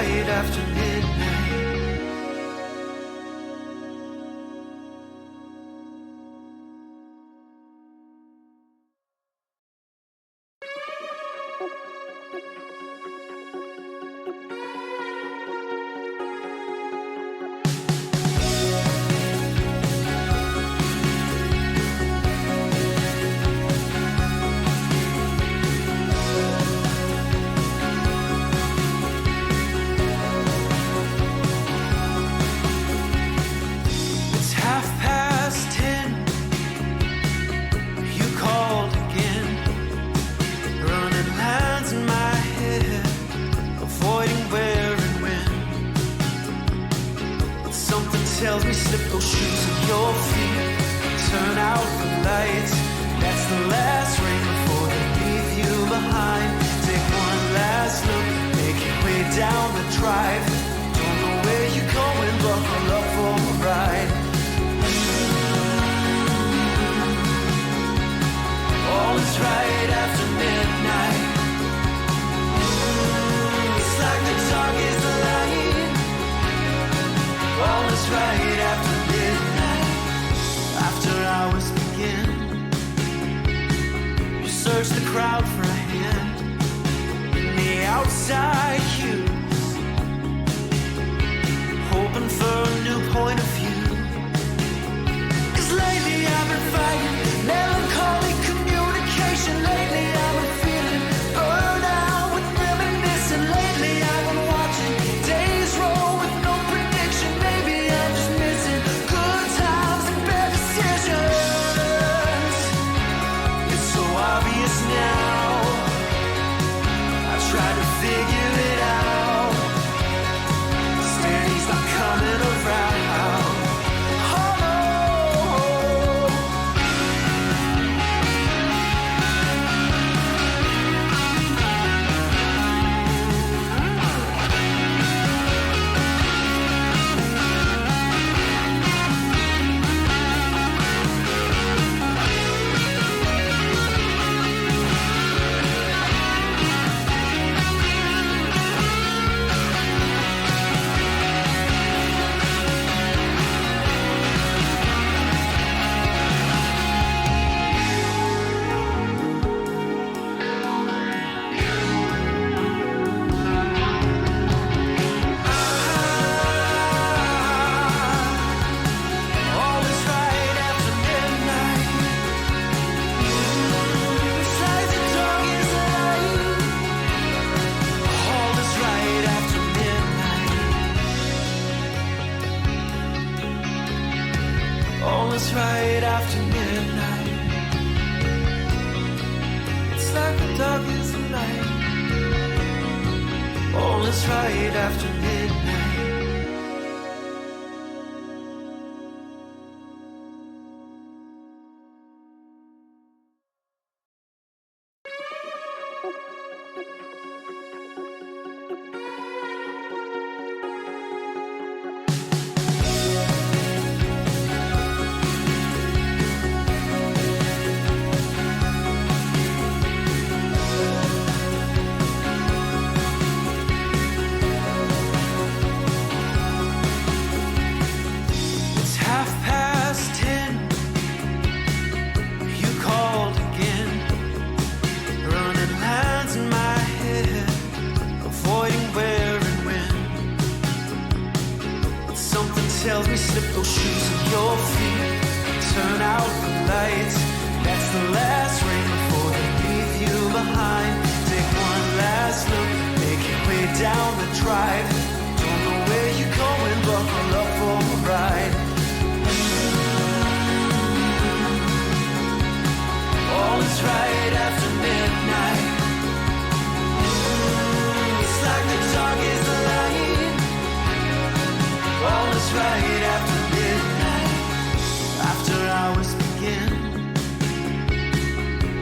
right after midnight. It's 10:30. You called again, running lines in my head, avoiding where and when. But something tells me slip those shoes at your feet, turn out the lights. That's the last ring before they leave you behind. Take one last look, make your way down the drive. Don't know where you're going, buckle up for a ride. All is right after midnight. It's like the dark is the light. All is right after midnight. After hours begin, you search the crowd for a hand in the outside cues, hoping for a new point of view. 'Cause lately I've been fighting melancholy communication. Lately I've been feeling burned out with reminiscing. Lately I've been watching days roll with no prediction. Maybe I'm just missing good times and bad decisions. It's so obvious now. I try to figure it out. Steady's not coming around. Oh no. All is right after midnight. It's like the dark is the light. All is right after midnight. All is right after midnight. It's like the dark is the light. All is right after midnight. It's 10:30. You called again, running lines in my head, avoiding where and when. But something tells me slip those shoes at your feet, turn out the lights. That's the last ring before they leave you behind. Take one last look, make your way down the drive. Don't know where you're going, buckle up for a ride. All is right after midnight. It's like the dark is the light. All is right after midnight. After hours begin,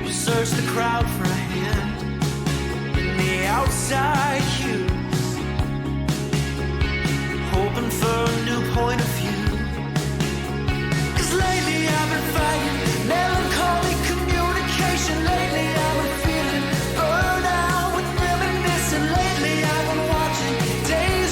you search the crowd for a hand in the outside cues, hoping for a new point of view. 'Cause lately I've been fighting melancholy communication. Lately I've been feeling burned out with reminiscing. Lately I've been watching days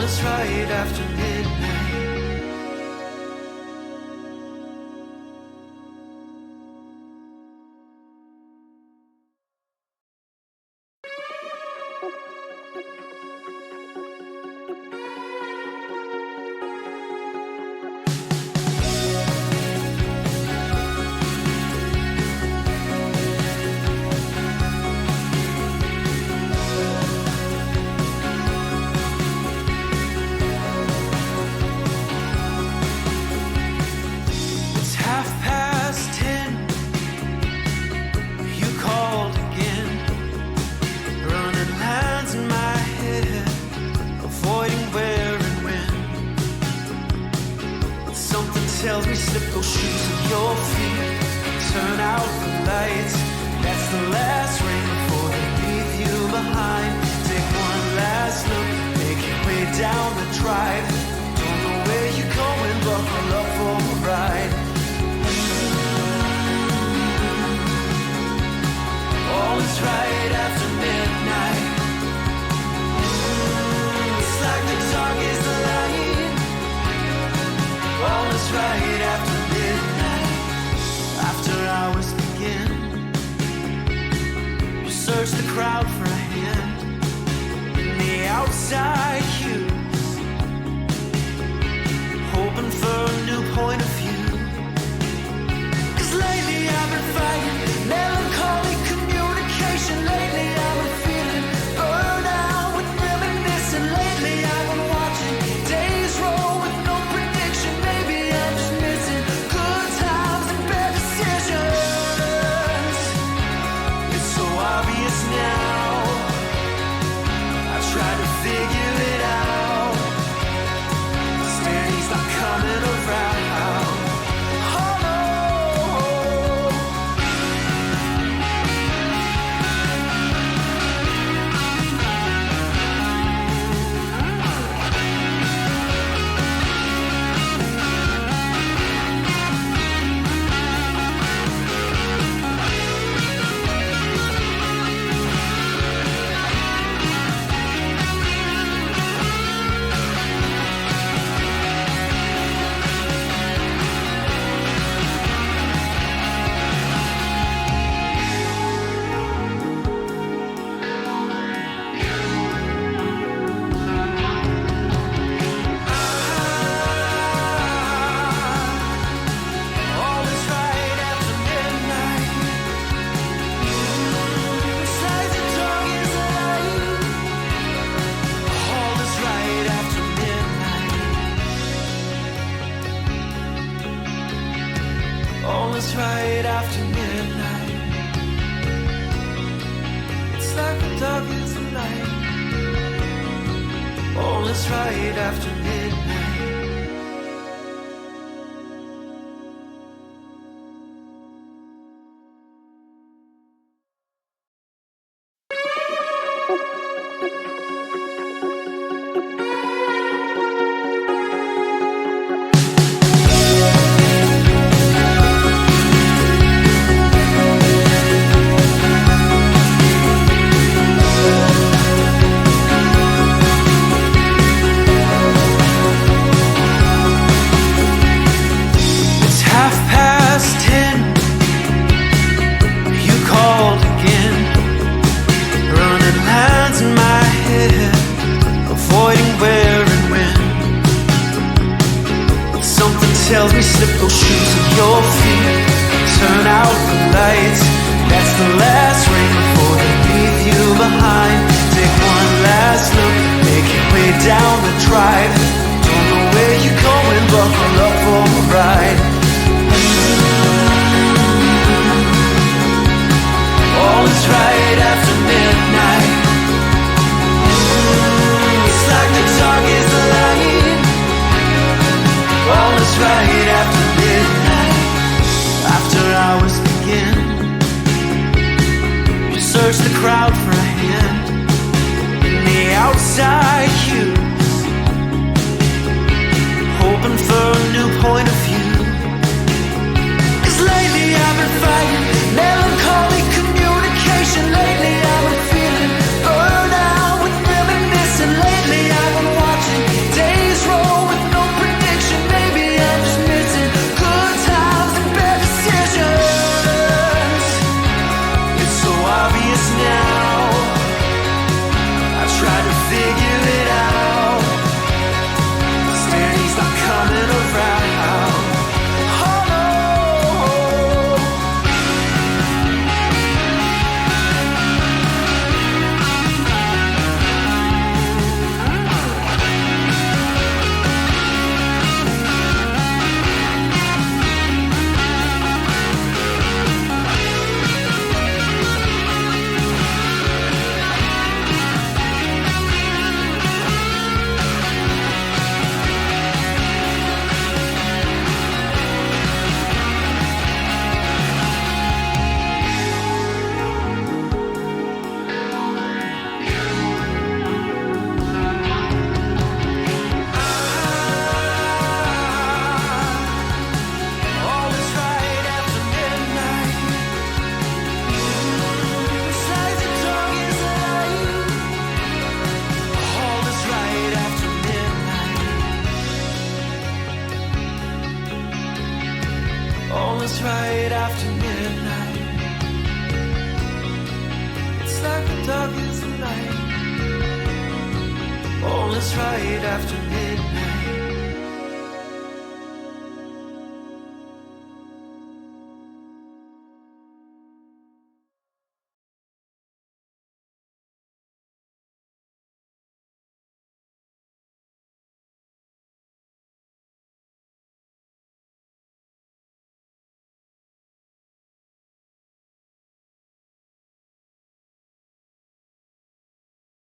is right after midnight. It's 10:30. You called again, running lines in my head, avoiding where and when. Something tells me slip those shoes of your feet, turn out the lights. That's the last ring before they leave you behind. Take one last look, make your way down the drive. Don't know where you're going, buckle up for a ride. All is right after midnight. It's like the dark is the light. All is right after midnight. After hours begin, you search the crowd for a hand in the outside cues, hoping for a new point of view. 'Cause lately I've been fighting melancholy communication. Lately I've been feeling burned out with reminiscing. Lately I've been watching days roll with no prediction. Maybe I'm just missing good times and bad decisions. It's so obvious now. I try to figure it out. Steady's not coming around. Oh no. All is right after midnight. It's like the dark is the light. All is right after midnight. All is right after midnight. It's like the dark is the light. All is right after midnight. It's 10:30. You called again, running lines in my head, avoiding where and when. Something tells me slip those shoes of your feet, turn out the lights. That's the last ring before they leave you behind. Take one last look, make your way down the drive. Don't know where you're going, buckle up for a ride. All is right after midnight. It's like the dark is the light. All is right after midnight. After hours begin, you search the crowd for a hand in the outside cues, hoping for a new point of view. 'Cause lately I've been fighting melancholy communication. Lately I've been feeling burned out with reminiscing. Lately I've been watching dark is the light. Oh, let's ride after midnight.